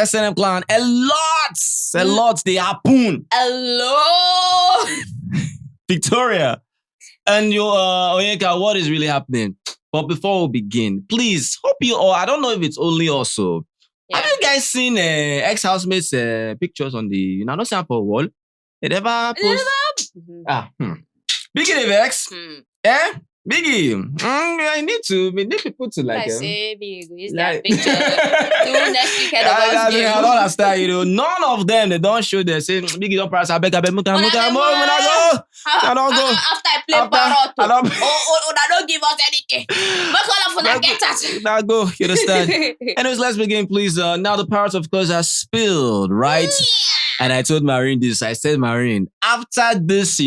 SNM clan, a lot they happen. Hello. Victoria and your Onyeka, what is really happening? But before we begin, please, hope you all, I don't know if it's only also. Yeah. Have you guys seen ex-housemates pictures on the, not for a wall? They never post? Biggie the ex? Biggie, I need people to like him. Say Biggie, use that picture. Do next weekend of us. I don't understand, none of them, they don't show, they say, Biggie don't press, I beg, I don't go. After I play parrot, I don't give us anything. Now go, you understand? Anyways, let's begin, please. Now the parrot, of course, has spilled, right? Yeah. And I told Marine this, I said, Marine, after this,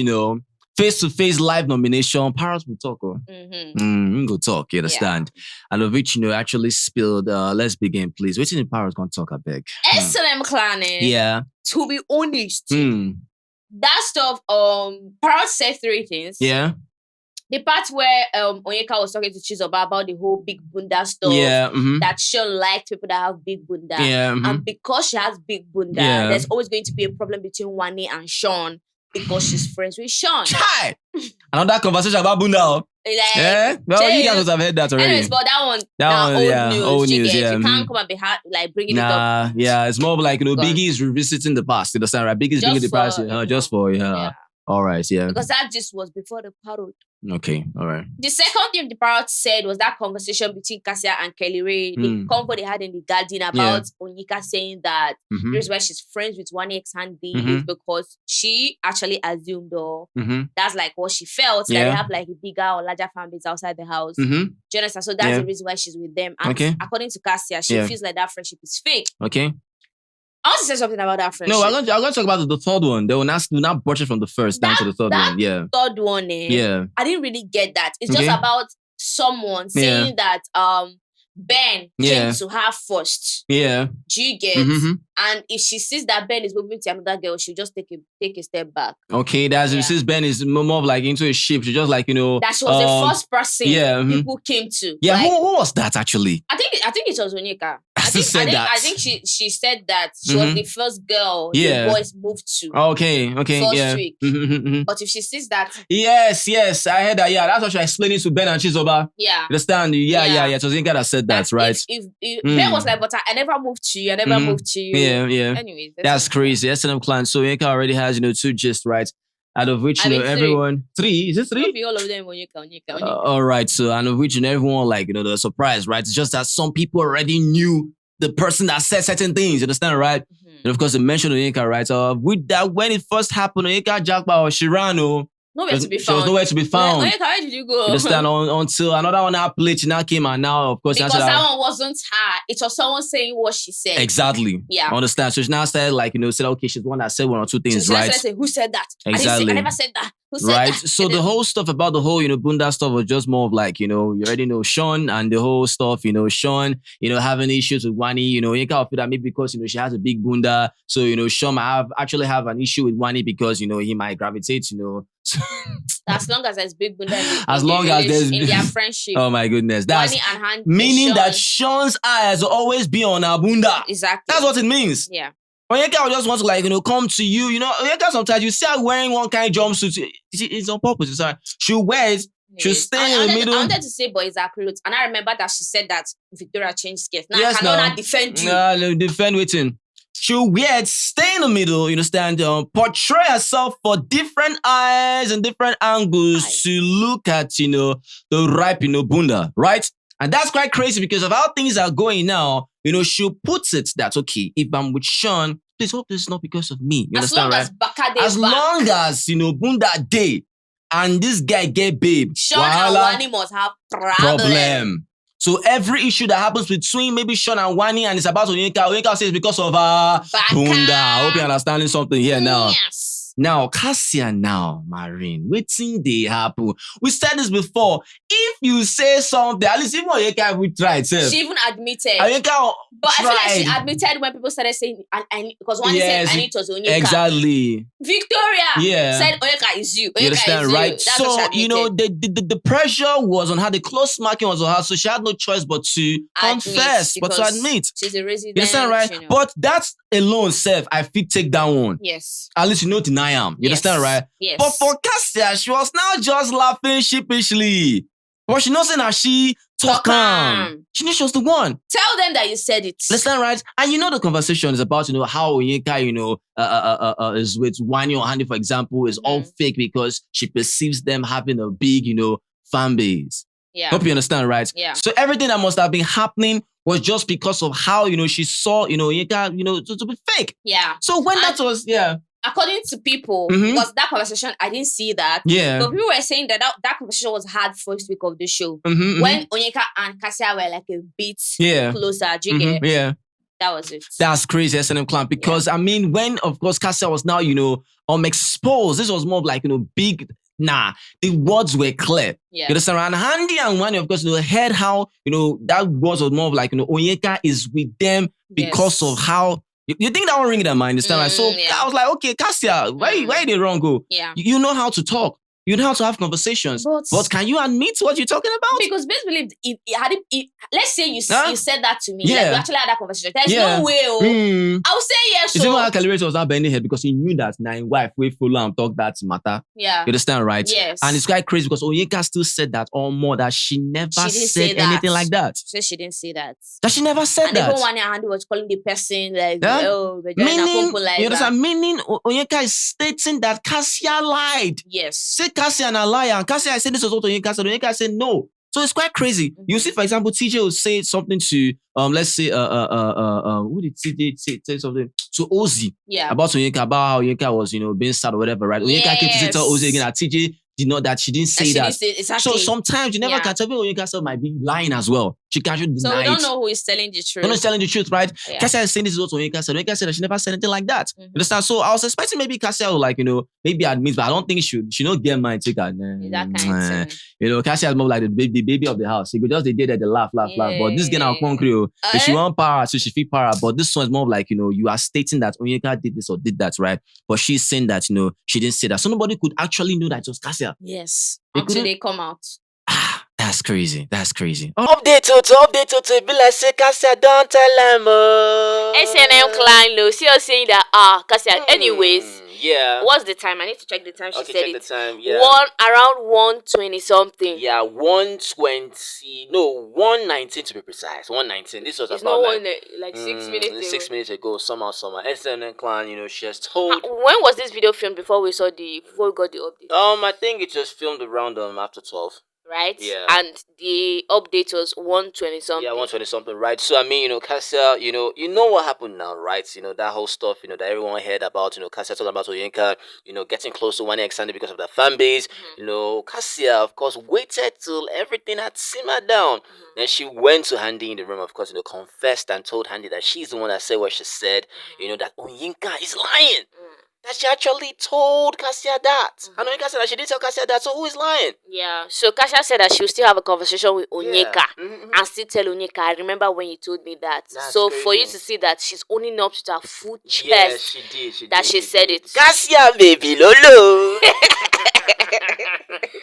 face-to-face live nomination, parrots will talk. Go talk, you understand? Yeah. And of which, actually spilled. Let's begin, please. Which in the parrots gonna talk, I beg? SNM clan. Yeah. To be honest, that stuff, parrot said 3 things. Yeah. The part where Onyeka was talking to Chizoba about the whole big bunda stuff. Yeah. That she likes people that have big bunda. Yeah. And because she has big bunda, there's always going to be a problem between Wani and Sean. Because she's friends with Sean. Chai! Another conversation about bunda. Like, well, you guys have heard that already. Anyways, but that one, old news. You can't come and be bringing it up. Yeah, it's more of like, Biggie is revisiting the past. You understand, right? Biggie is bringing the past. Just for, All right, yeah. Because that just was before the parrot. Okay, all right. The second thing the parrot said was that conversation between Kassia and Kelly Ray, the convo they had in the garden about Onyeka saying that the reason why she's friends with ONYEKA's HANDI is because she actually assumed, that's like what she felt, that they have like a bigger or larger fan base outside the house. Do you understand? So that's the reason why she's with them. And according to Kassia, she feels like that friendship is fake. Okay. I want to say something about that friendship. No, I'm going to talk about the third one. They will not brush it from the first down to the third one. Yeah. Third one, I didn't really get that. It's just about someone saying that Ben came to her first. Yeah. Do you get? And if she sees that Ben is moving to another girl, she'll just take a step back. Okay, that's if she sees Ben is more of like into a ship, she just like, that she was the first person people came to. Yeah, like, who was that actually? I think it was Onyeka. I think she said that she was the first girl the boys moved to. Okay, first week. But if she sees that, yes, I heard that. Yeah, that's what she explaining to Ben and Chizoba. Yeah, understand? Yeah. It was Onyeka that said that, right? If Ben was like, but I never moved to you. I never moved to you. Yeah. Anyways, that's crazy. SNM clan. So Onyeka already has 2 gists, right? Out of which everyone 3. Is it 3? All of them Onyeka. All right. So and of which everyone like they're surprised, right? It's just that some people already knew the person that said certain things. You understand, right? And of course, they mentioned Onyeka, right? With that, when it first happened, Onyeka Jackpa or Shirano. Nowhere to be found. She was nowhere to be found. Onyeka, where did you go? You understand? Until another one now came and now, of course, because that one wasn't her. It was someone saying what she said. Exactly. Yeah. Understand? So she now said said, okay, she's the one that said 1 or 2 things, right? Say, who said that? Exactly. I never said that. Who said right? that? So the whole stuff about the whole, bunda stuff was just more of like, you already know Sean and the whole stuff, Sean, having issues with Wani, Onyeka feel that maybe because, she has a big bunda. So, Sean might actually have an issue with Wani because, he might gravitate, As long as there's big bunda in their friendship. Oh my goodness. That's Wani and HANDI, meaning that Sean's eyes will always be on our bunda. Exactly. That's what it means. Yeah. Onyeka will just want to come to you. Onyeka sometimes you see her wearing one kind of jumpsuit. It's on purpose. Sorry. She'll wear it. She'll stay in the middle. I wanted to say boys are clothes. And I remember that she said that Victoria changed skirts. Now I cannot defend you. No, defend waiting. She'll wear it, stay in the middle, you understand? Portray herself for different eyes and different angles to look at, the ripe, bunda, right? And that's quite crazy because of how things are going now. She puts it that, okay, if I'm with Sean, please hope this is not because of me. You understand, right? As long as, bunda day and this guy get babe. Sean and Wani must have problem. So every issue that happens between maybe Sean and Wani and it's about Onyeka says because of bunda. I hope you're understanding something here now. Yes. Now, Kassia now, Marine, waiting they happen. We said this before. If you say something, at least even Onyeka will try it. She even admitted. Onyeka but I feel like she admitted when people started saying, because one said, I need to Onyeka. Exactly. Victoria said, Onyeka is you. Onyeka you understand, is right? You. That's so, you know, the pressure was on her. The close marking was on her. So she had no choice but to confess, but to admit. She's a resident. You understand, right? You know. But that's alone, self, I feel take that one. Yes. At least you know deny am. You understand, right? Yes. But for Kassia, she was now just laughing sheepishly. But she knows that she talk am. She knew she was the one. Tell them that you said it. Understand, right? And you know the conversation is about, you know, how Onyeka, you know, is with ZINWE or HANDI, for example, is all fake because she perceives them having a big, you know, fan base. Yeah. Hope you understand, right? Yeah. So everything that must have been happening was just because of how, you know, she saw, you know, Onyeka, you know, to be fake. Yeah. So when that was, according to people, because that conversation, I didn't see that. Yeah. But people were saying that conversation was had first week of the show. When Onyeka and Kassia were like a bit closer. Yeah. That was it. That's crazy, SNM clan. Because, I mean, when, of course, Kassia was now, you know, exposed, this was more of like, you know, big... Nah, the words were clear. Yeah. You understand? And HANDI and ZINWE, of course, you know, heard how, you know, that words was more of like, you know, Onyeka is with them because of how... You think that one ring in their mind this time, right? So I was like, okay, Kassia, why they wrong go? Yeah. You know how to talk. You know how to have conversations. But can you admit what you're talking about? Because best believe, let's say you said that to me. Like, you actually had that conversation. There's no way. I would say yes. It's even how Calibrator was not bending head because he knew that nine wife will follow and talk that matter. Yeah. You understand, right? Yes. And it's quite crazy because Onyeka still said that or more that she never said anything like that. She said she didn't say that. That she never said that. And even one HANDI was calling the person like, meaning, like you understand? Meaning Onyeka is stating that Kassia lied. Yes. Say Kassia and a liar. And Kassia said this was what Onyeka said. Onyeka said no. So it's quite crazy. You see, for example, TJ will say something to let's say who did TJ say something to Ozzy about Onyeka, about how Onyeka was, you know, being sad or whatever, right? Onyeka came to tell Ozzy again that TJ did not, that she didn't say that. Exactly. So sometimes you never can tell. Onyeka might be lying as well. She can't deny it. So we don't know who is telling the truth. Who is telling the truth, right? Yeah. Kassia is saying this is what Onyeka said. Onyeka said that she never said anything like that. Understand? So I was expecting maybe Kassia will, like, you know, maybe admit, but I don't think she don't get mine. Take her. That kind of you know, Kassia is more like the baby of the house. She could just they laugh. But this girl now concrete. If she want power, so she feel power. But this one's more like, you know, you are stating that Onyeka did this or did that, right? But she's saying that, you know, she didn't say that. So nobody could actually know that it was Kassia. Yes. Until they come out. That's crazy. That's crazy. Update to be like say Kassia don't tell them. SNM clan low. See us saying that Kassia. Anyways. Yeah. What's the time? I need to check the time. She said check it. The time, yeah. Around 1:20 something. Yeah, 1:20. No, 1:19 to be precise. 1:19. This was about like 6 minutes ago. 6 minutes ago. Somehow. SNN clan, you know, she has told. When was this video filmed? Before we got the update. I think it was filmed around after 12. Right? Yeah. And the update was 1:20 something. Yeah, 1:20 something, right? So, I mean, you know, Kassia, you know what happened now, right? You know, that whole stuff, you know, that everyone heard about, you know, Kassia talking about Onyeka, you know, getting close to ONYEKA because of the fan base. You know, Kassia, of course, waited till everything had simmered down. Then she went to HANDI in the room, of course, you know, confessed and told HANDI that she's the one that said what she said, you know, that Onyeka is lying. That she actually told Kassia that. And Onyeka said that she didn't tell Kassia that, so who is lying? Yeah, so Kassia said that she will still have a conversation with Onyeka and still tell Onyeka, I remember when you told me that. That's so crazy. For you to see that she's owning up to her full chest. Yes, she did. She said it. Kassia, baby, Lolo.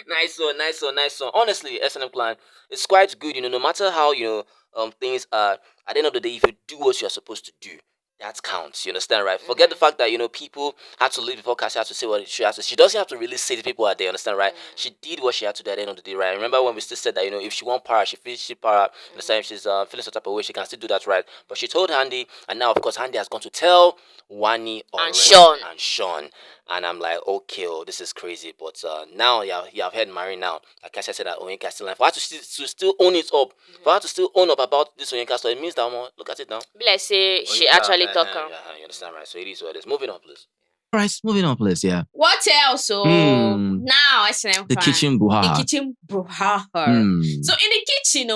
Nice one. Honestly, SNM clan, it's quite good, you know, no matter how, you know, things are, at the end of the day, if you do what you're supposed to do, that counts, you understand, right? Forget the fact that, you know, people had to leave before Kassia had to say what she has to. She doesn't have to really say to people out there, understand, right? She did what she had to do at the end of the day, right? Remember when we still said that, you know, if she wants power, she feels she power. Understand? If she's feeling some type of way, she can still do that, right? But she told HANDI, and now, of course, HANDI has gone to tell Wani and Sean. And I'm like, okay, this is crazy. But now you have heard Mary now. Like Kassia said that Onyeka is still alive. For her to still own it up, for her to still own up about this Onyeka story, it means that, look at it now. Be like, say, she actually talk. You understand, right? So it is what it is. Moving on, please. Right, moving on, please, yeah. What else? So now, SNM the kitchen buha. The kitchen buha. So in the kitchen,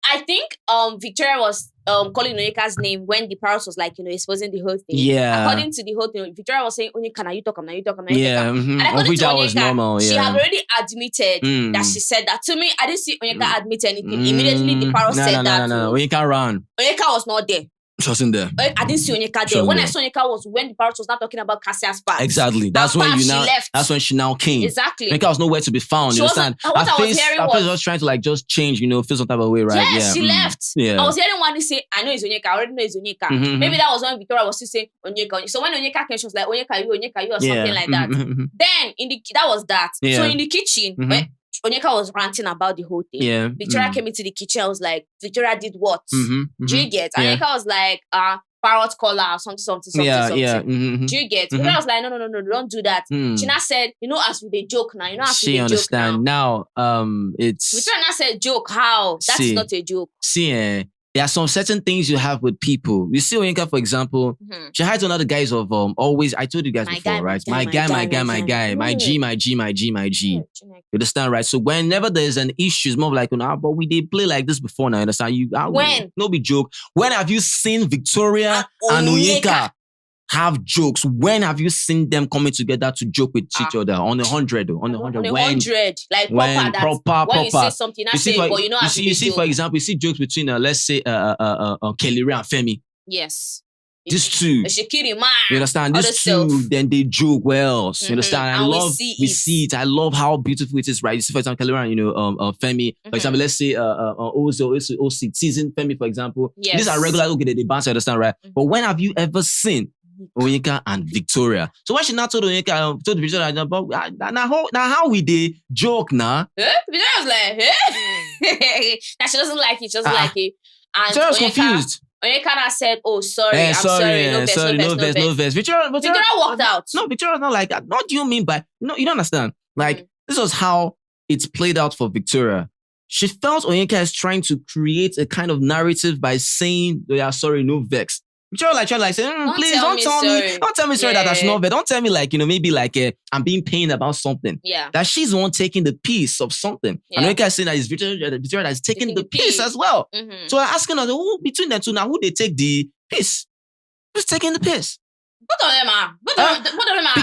I think Victoria was calling Onyeka's name when the parrot was like, exposing the whole thing. Yeah. According to the whole thing, Victoria was saying, Onyeka, now you talk, now you talk, now you talk. Yeah. And according to that Onyeka, was normal. she Yeah. had already admitted that she said that. To me, I didn't see Onyeka admit anything. Immediately, the parrot said that. No. Onyeka ran. Onyeka was not there. She wasn't there. I didn't see Onyeka there. When I saw Onyeka was when the parrot was not talking about Kassia's part. Exactly. That's when she left. That's when she now came. Exactly. Onyeka was nowhere to be found. You understand? What I was hearing was just trying to like just change, feel some type of way, right? Yes, she left. Yeah. I was hearing one say, I know it's Onyeka. I already know it's Onyeka. Mm-hmm. Maybe that was when Victoria was still saying Onyeka. So when Onyeka came, she was like, Onyeka, you, or something like that. Mm-hmm. Then that was that. Yeah. So in the kitchen, when Onyeka was ranting about the whole thing. Yeah. Victoria came into the kitchen. I was like, Victoria did what? Mm-hmm. Do you get? And Onyeka was like, parrot collar or something. Yeah. Do you get? Victoria was like, no, don't do that. China said, as with the joke now. She understand now. It's Victoria said joke. How? That's not a joke. See, there are some certain things you have with people. You see Onyeka, for example, she hides on other guys of always. I told you guys before, right? My guy, my G. You understand, right? So whenever there's an issue, it's more like, but we did play like this before now. You understand? When? No be joke. When have you seen Victoria and Onyeka have jokes? When have you seen them coming together to joke with each other? On 100, though. On 100. On 100. Like proper. When you say something, I say, but you see, for example, you see jokes between, let's say, Kelly Ray and Fairme. Yes. These two. You understand? These two, then they joke well. You understand? We see it. I love how beautiful it is, right? You see, for example, Kelly Ray and, Fairme. For example, let's say, also season Fairme, for example. Yes. These are regular, okay, they bounce, you understand, right? But when have you ever seen Onyeka and Victoria? So when she now told Onyeka, told Victoria about now how we dey joke now? Victoria was like, that she doesn't like it. She doesn't like it. And Victoria was confused. Onyeka said, "Oh, sorry, I'm sorry. No verse. Victoria walked out. No, Victoria was not like that. What do you mean by no? You don't understand. Like this was how it's played out for Victoria. She felt Onyeka is trying to create a kind of narrative by saying, "Yeah, sorry, no vex." Try like say, please don't tell me sorry that I should not vex. Don't tell me like, maybe like I'm being pained about something. Yeah. That she's the one taking the piece of something. Yeah. And Onyeka is saying that it's Victoria that is taking the piece as well. So I'm asking her, between the two now, who they take the piece? Who's taking the piece? Both of them are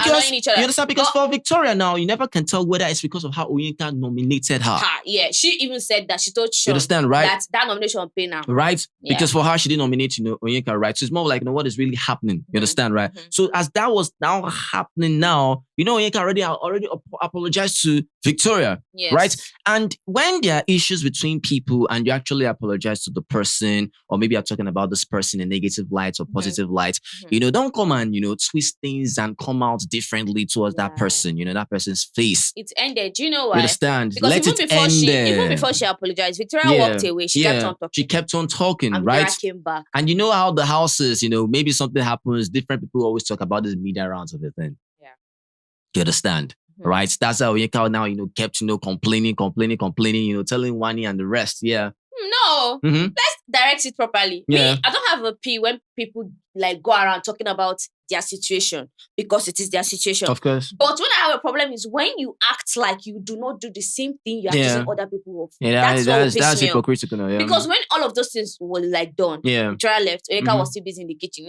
annoying each other. You understand? Because for Victoria now, you never can tell whether it's because of how Onyeka nominated her. Yeah, she even said that she told Sean. You understand, right? That nomination will pay now. Right? Yeah. Because for her, she didn't nominate, Onyeka, right? So it's more like, what is really happening? You understand, right? So as that was now happening now, Onyeka already apologized to Victoria, right? And when there are issues between people and you actually apologize to the person, or maybe you're talking about this person in negative light or positive light, don't come and, twist things and come out differently towards that person, that person's face. It's ended. Do you know why? You understand? Because even before she apologized, Victoria walked away. She kept on talking. She kept on talking, and right? Victoria came back. And you know how the house is, maybe something happens, different people always talk about this media rounds of the thing. Yeah. You understand? Right? That's how Onyeka now, kept, complaining, telling Wani and the rest. Yeah. No. Let's direct it properly. Yeah. I don't have a P when people like go around talking about their situation because it is their situation. Of course. But when I have a problem is when you act like you do not do the same thing you're accusing other people of. Yeah, that's hypocritical. Yeah. Because when all of those things were like done, Victoria left, Onyeka was still busy in the kitchen.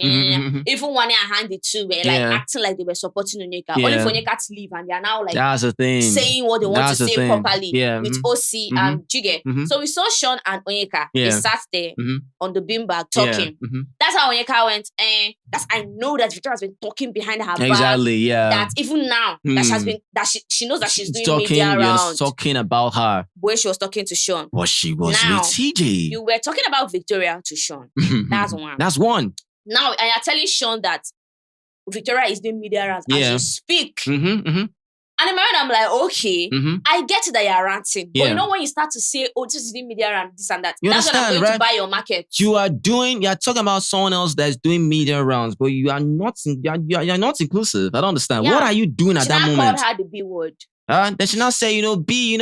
Even when I handed too, were like acting like they were supporting Onyeka. Only for Onyeka to leave and they are now like that's the thing. saying what they want to say properly with OC and Jige. So we saw Sean and Onyeka. They sat there on the beanbag talking. That's how Onyeka went, I know that Victoria has been talking behind her back. Exactly, yeah. That even now that she has been she knows that she's doing media rounds. Talking about her. When she was talking to Sean. But she was with TJ. You were talking about Victoria to Sean. That's one. That's one. Now, and you're telling Sean that Victoria is doing media rounds as you speak. And in my mind, I'm like, okay, I get that you're ranting. But when you start to say, oh, this is the media round, this and that, that's when I'm going to buy your market. You're talking about someone else that's doing media rounds, but you're not inclusive. I don't understand. What are you doing at that moment? She called her the B word. Then she now say, B,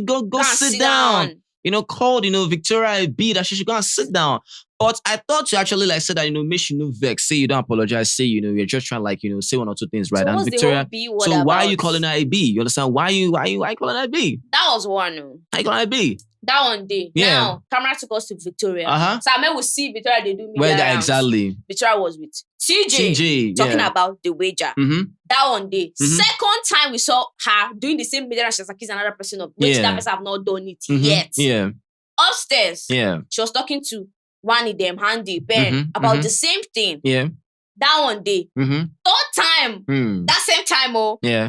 go sit down. Called, Victoria a B, that she should go and sit down. But I thought you actually said that, make she no vex, say you don't apologize, say, you're just trying say one or two things, right? So and Victoria, so why are you calling her a B? You understand? Why you calling her a B? That was one. Why you calling her a B? That one day. Yeah. Now, camera took us to Victoria. So I mean, we see Victoria, they do media Where that rounds. exactly? Victoria was with TJ talking about the wager. That one day. Second time we saw her doing the same media round, she was accused another person of which that person have not done it yet. Yeah. Upstairs. Yeah. She was talking to one of them, HANDI, Ben, about the same thing. Yeah. That one day. Third time. That same time,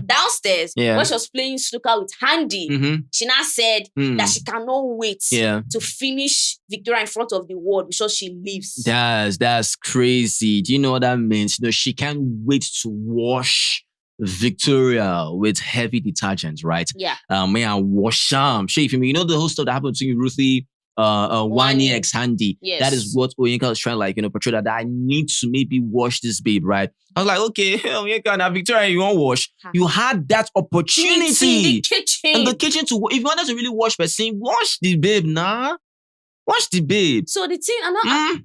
downstairs, when she was playing snooker with HANDI, she now said that she cannot wait to finish Victoria in front of the world before she leaves. That's crazy. Do you know what that means? You know, she can't wait to wash Victoria with heavy detergent, right? Yeah. May I wash them? Sure, if you know the whole stuff that happened between Rhuthee, ONYEKA's HANDI. Yes. That is what Onyeka is trying to portray that I need to maybe wash this babe, right? I was like, okay, Onyeka, now Victoria, you won't wash. You had that opportunity in the kitchen to, if you wanted to really wash person, wash the babe, nah. Watch the babe. So the thing,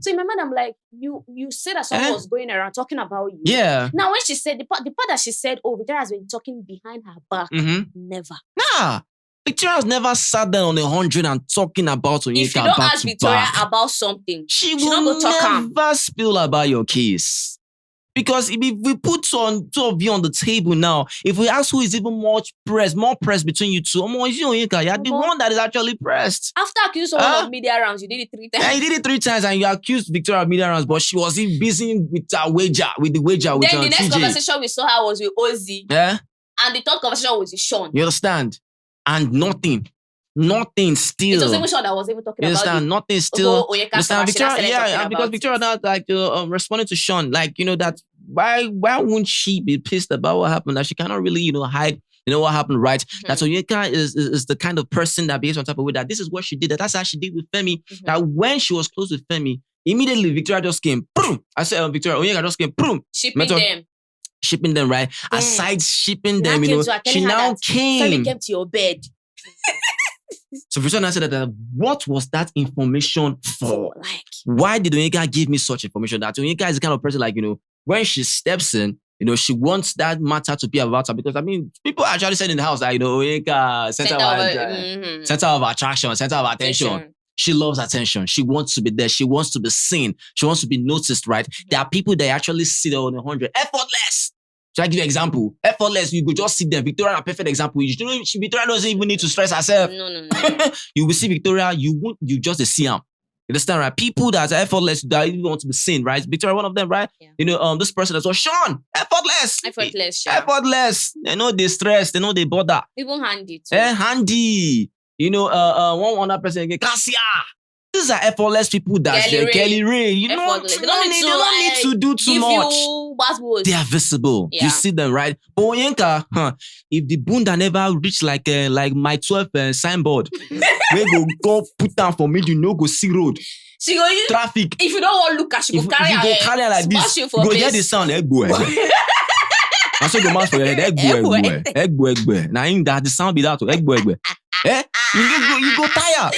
so in my mind, I'm like, you said that someone was going around talking about you. Yeah. Now when she said the part that she said, oh, Victoria has been talking behind her back. Never. Nah. Victoria has never sat down on 100 and talking about Onyeka. If you don't ask Victoria about something, she will never spill about your case. Because if we put two of you on the table now, if we ask who is even more pressed between you two, is it Onyeka? You're the one that is actually pressed. After accusing someone of media rounds, you did it 3 times. Yeah, you did it 3 times and you accused Victoria of media rounds, but she was busy with the wager. Then the next conversation we saw her was with Ozzy. Yeah. And the third conversation was with Sean. You understand? And nothing still. It was even Sean that was even talking about it. Nothing still. Understand? Victoria, because Victoria now responding to Sean, that why won't she be pissed about what happened? That she cannot really, hide, what happened, right? That Onyeka is the kind of person that behaves on top of it, that this is what she did, that's how she did with Fairme. That when she was close with Fairme, immediately Victoria just came, boom. I said, Victoria, Onyeka just came, boom. Shipping them, right? Aside shipping them, she now came. Fairme came to your bed. So Victoria said that what was that information for? Why did Onyeka give me such information? That Onyeka is the kind of person when she steps in, she wants that matter to be about her, because people actually said in the house that Onyeka center of attraction, center of attention. She loves attention. She wants to be there. She wants to be seen. She wants to be noticed, right? There are people that actually sit on 100. Effortless. Should I give you an example? Effortless. You could just sit there. Victoria, a perfect example. Victoria doesn't even need to stress herself. No. You will see Victoria, you just see her. You understand, right? People that are effortless, that even want to be seen, right? Victoria, one of them, right? Yeah. This person as well, Sean, effortless. Effortless. They know they stress. They know they bother. Even HANDI too. HANDI. One other person again, Kassia. These are effortless people that Kelly Ray. They don't need to do too much. They are visible. Yeah. You see them, right? But Onyeka, if the bunda never reach like my 12 signboard, we go put down for me, go see road. She go use traffic. If you don't want to look at, she go carry her. You go carry her like this. You go hear the sound, egbo. I saw the mask for your head, egbo. Now in that the sound be that to egbo. You go tired.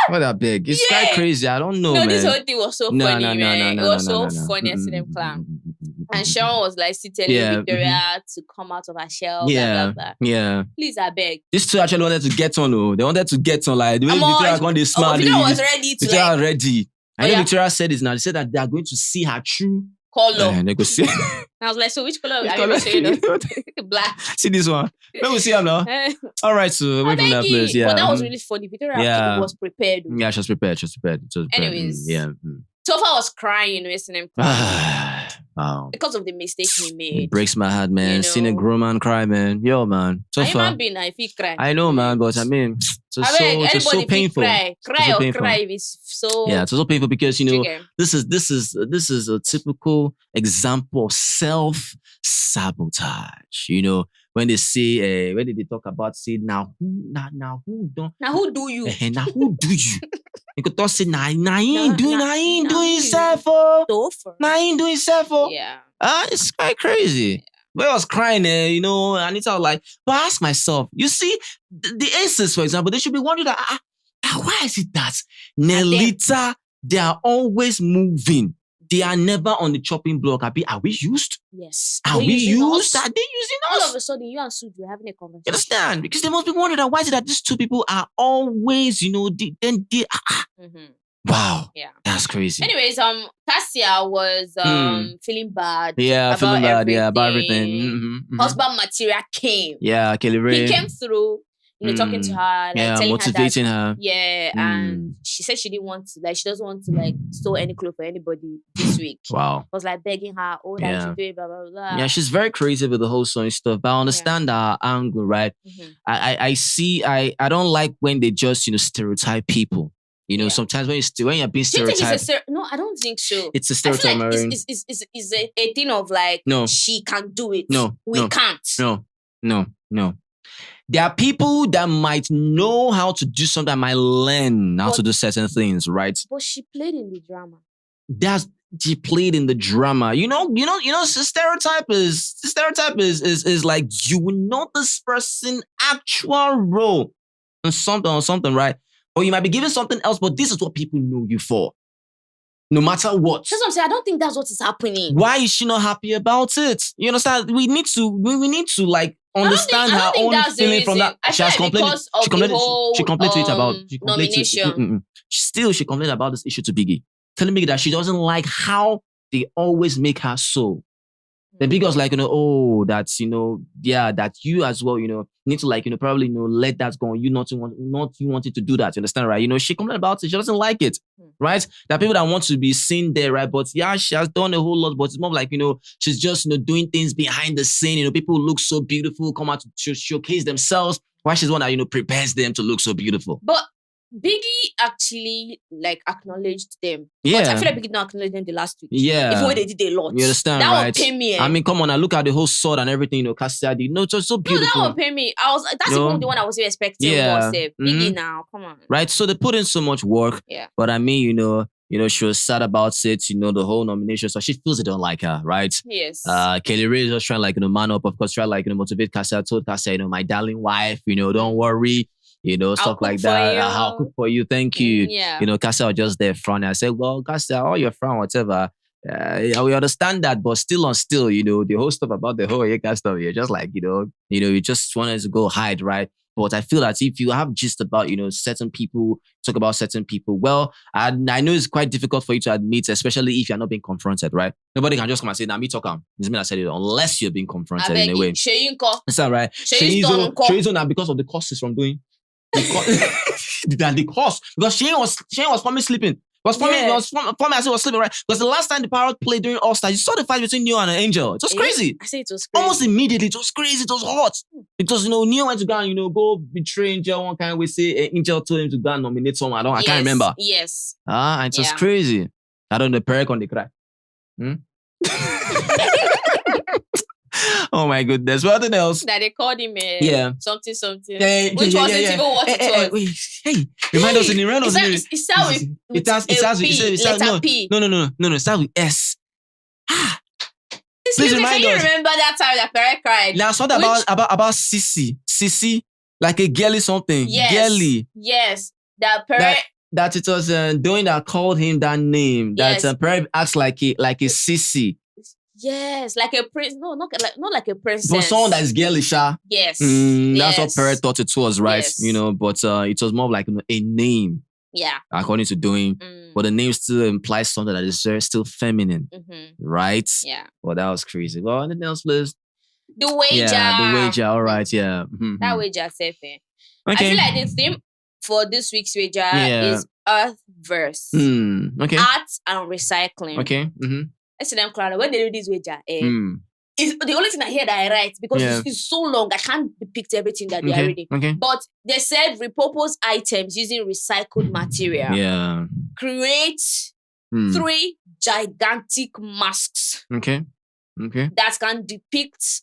What a big. It's quite crazy. I don't know, man. This whole thing was so funny, man. It was so funny. I see them clown. And Sean was like telling Victoria to come out of her shell. Yeah. Blah, blah, blah. Yeah. Please, I beg. These two actually wanted to get on. They wanted to get on. Like the way Victoria gone, they smiled. Victoria was ready to. Victoria was ready. I know Victoria said this now. They said that they are going to see her true color. And they go see. I was like, so which color are you saying? Black. See this one. Let me see her now. All right, so away from that place. Yeah. But that was really funny. Victoria was prepared. Yeah, she was prepared. Anyways. Yeah. Tofa was crying, listening. Wow. Because of the mistake he made. It breaks my heart, man. Seeing a grown man cry, man. Yo, man. Tofa. If he cry. I know, man, but it's so painful. Cry is so. Yeah, it's so painful because this is a typical example of self-sabotage. When they say when they talk about now who do you? Now who do you? You could talk say nah ain't doing self. Nah ain't doing self. Yeah. It's quite crazy. But I was crying there, Anita was like, but I ask myself, you see, the aces, for example, they should be wondering that, why is it that Nelita, they are always moving? They are never on the chopping block. Are we used? Yes. Are we used? Are they using us? All of a sudden, you and Sud were having a conversation. You understand? Because they must be wondering that why is it that these two people are always, Wow. Yeah. That's crazy. Anyways, Kassia was feeling bad. Yeah, about feeling bad. everything. Yeah, about everything. Husband material came. Yeah, Kelly Ray. He came through, talking to her, telling motivating her. her. Yeah, and she said she didn't want to, she doesn't want to sew any clothes for anybody this week. Wow. I was begging her, that you should do it, blah blah blah. Yeah, she's very creative with the whole sewing stuff, but I understand her angle, right? I see. I don't like when they just stereotype people. Sometimes when you're being stereotyped. No, I don't think so. It's a stereotype. I feel like it's a thing of no, she can do it. No, we can't. No. There are people that might know how to do something, that might learn how to do certain things, right? But she played in the drama. She played in the drama. Stereotype is like this person's actual role on something, right? Or you might be given something else, but this is what people know you for. No matter what. That's what I'm saying. I don't think that's what is happening. Why is she not happy about it? You understand? We need to understand her own feeling from that. She has complained. She complained to it about nomination. She complained about this issue to Biggie, telling Biggie that she doesn't like how they always make her so. Then Biggie was like, that you as well, need to probably let that go on. You not wanting to do that. You understand, right? She complained about it. She doesn't like it, right? There are people that want to be seen there, right? But she has done a whole lot. But it's more like she's just doing things behind the scene. People look so beautiful, come out to showcase themselves. Why she's one that prepares them to look so beautiful. But Biggie actually acknowledged them. Yeah. But I feel like Biggie didn't acknowledge them the last week. Yeah. Even when they did a lot. You understand, that right? would pay me. I mean, come on, I look at the whole sword and everything, Kassia did. No, it's so beautiful. No, that would pay me. That's even the one I was expecting. Yeah. Biggie now, come on. Right, so they put in so much work. Yeah. But I mean, she was sad about it, the whole nomination. So she feels they don't like her, right? Yes. Kelly Ray is just trying man up, of course, try motivate Kassia, told Kassia, my darling wife, don't worry. Stuff like that. I'll cook for you. Thank you. Yeah. Kassia was just there front. I said, well, Kassia, all your front, whatever. We understand that, but still, the whole stuff about the whole ONYEKA stuff, you're just you just wanted to go hide, right? But I feel that if you have just about, certain people, talk about certain people, well, I know it's quite difficult for you to admit, especially if you're not being confronted, right? Nobody can just come and say, me talk am. This means I said it, unless you're being confronted in a way. Is that right? She's now because of the costs from doing. The cost, because Chinne was probably sleeping. Was sleeping, right? Because the last time the Parrot played during All Stars, you saw the fight between Nne and Angel. It was crazy. I say it was crazy. Almost immediately, it was crazy. It was hot. Because Nne went to go and go betray Angel. One kind of way say Angel told him to go and nominate someone. I can't remember. Yes. And it was crazy. I don't know. The parrot on the cry. Oh my goodness. What else? That they called him something. Which wasn't even what it was. Hey, remind us in the random. It starts with P. No. It starts with S. Please remind us. Remember that time that parrot cried? Now, it's not about Sissy, like a girly something. Yes. Girly. Yes. That parrot. That it was doing that called him that name. Yes. That parrot acts like a Sissy. Yes, like a prince. No, not like a princess. But someone that is girlish. Yes. That's what parrot thought it was, right? Yes. But it was more like a name. Yeah. According to doing. But the name still implies something that is still feminine. Right? Yeah. Well, that was crazy. Well, anything else, please? The wager. Yeah, the wager. All right, yeah. That wager safe. Okay. I feel like the theme for this week's wager is Earth verse. Okay. Art and recycling. Okay. I see them crying. When they do this wager, it's the only thing I hear that I write because it's so long. I can't depict everything that they are reading. Okay. But they said repurpose items using recycled material. Yeah. Create 3 gigantic masks. Okay. That can depict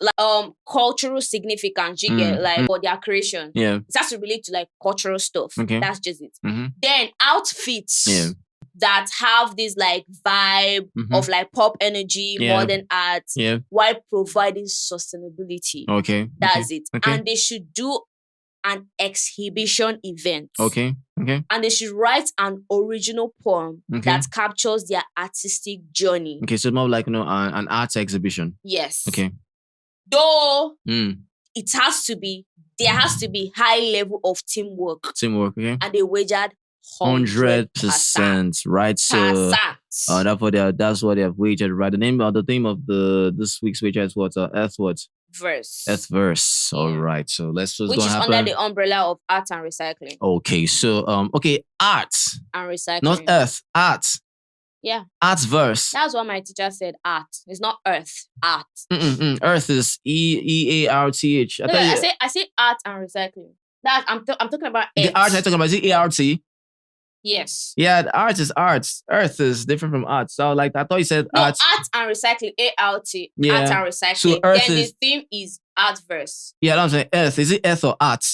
cultural significance. You get for their creation. Yeah. It has to relate to cultural stuff. Okay. That's just it. Then outfits. Yeah. That have this vibe of pop energy, modern art, while providing sustainability. Okay. That's it. Okay. And they should do an exhibition event. Okay. And they should write an original poem that captures their artistic journey. Okay, so more like, an art exhibition. Yes. Okay. Though it has to be, there has to be high level of teamwork. Okay. And they wagered 100%, right? So that's what they have wagered, right? The name of this week's wager is what? Earth verse. All right. So let's just which is under the umbrella of art and recycling. Okay. So art and recycling, not earth. Art. Yeah. Art's verse. That's what my teacher said. Art. It's not earth. Art. Earth is EARTH. I say art and recycling. I'm talking about the art I'm talking about. Is it ART? Yes. Yeah, the art is art. Earth is different from art. So I thought you said art. Art and recycling. ART. Yeah. Art and recycling. So earth then the theme is art verse. Yeah, I'm saying earth. Is it earth or art?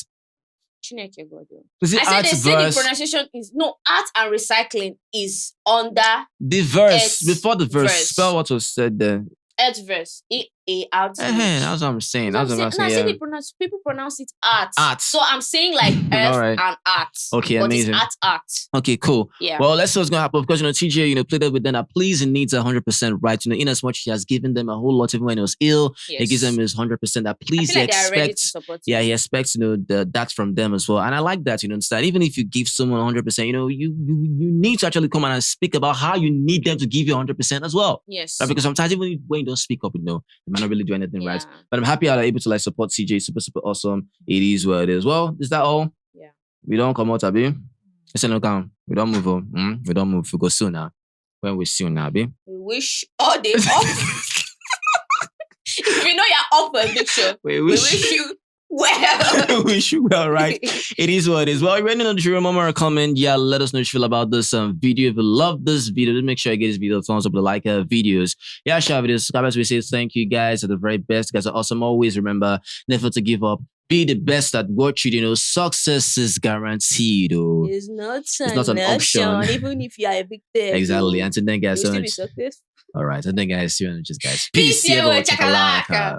Is it I said the pronunciation is art and recycling is under the verse before the verse. Spell what was said there. Earth verse. EART. That's what I'm saying. That's what I'm saying. People pronounce it art. Art. So I'm saying like earth and art. Okay, but amazing. It's art. Okay, cool. Yeah. Well, let's see what's gonna happen. Of course, TJ, played it with them. Please, it needs 100% right. In as much he has given them a whole lot even when he was ill. Yes. He gives them his 100%. That please he expects. He expects that from them as well. And I like that. Instead, even if you give someone 100%, you need to actually come and speak about how you need them to give you 100% as well. Yes. Right? Because sometimes even when you don't speak up, they might not really do anything right. But I'm happy I'm able to support CJ. Super, super awesome. It is what it is. Well, is that all? Yeah. We don't come out, Abi. Listen, look, we don't move on. We don't move. We go soon now. When we soon now, Abi. We wish all day off. If you know you're up for eviction, we wish you well. We wish you well, right? It is what it is. Well, you're know the show. Remember a comment. Yeah, let us know what you feel about this video. If you love this video, just make sure you get this video a thumbs up to like videos. Yeah, share videos. Subscribe as we say thank you guys. Are the very best. You guys are awesome. Always remember, never to give up. Be the best at what you do. Success is guaranteed. It's not an option. Even if you are evicted. Exactly. Until then, guys. You'll still be successful. All right. Until then, guys. See you in just guys. Peace. Chakalaka.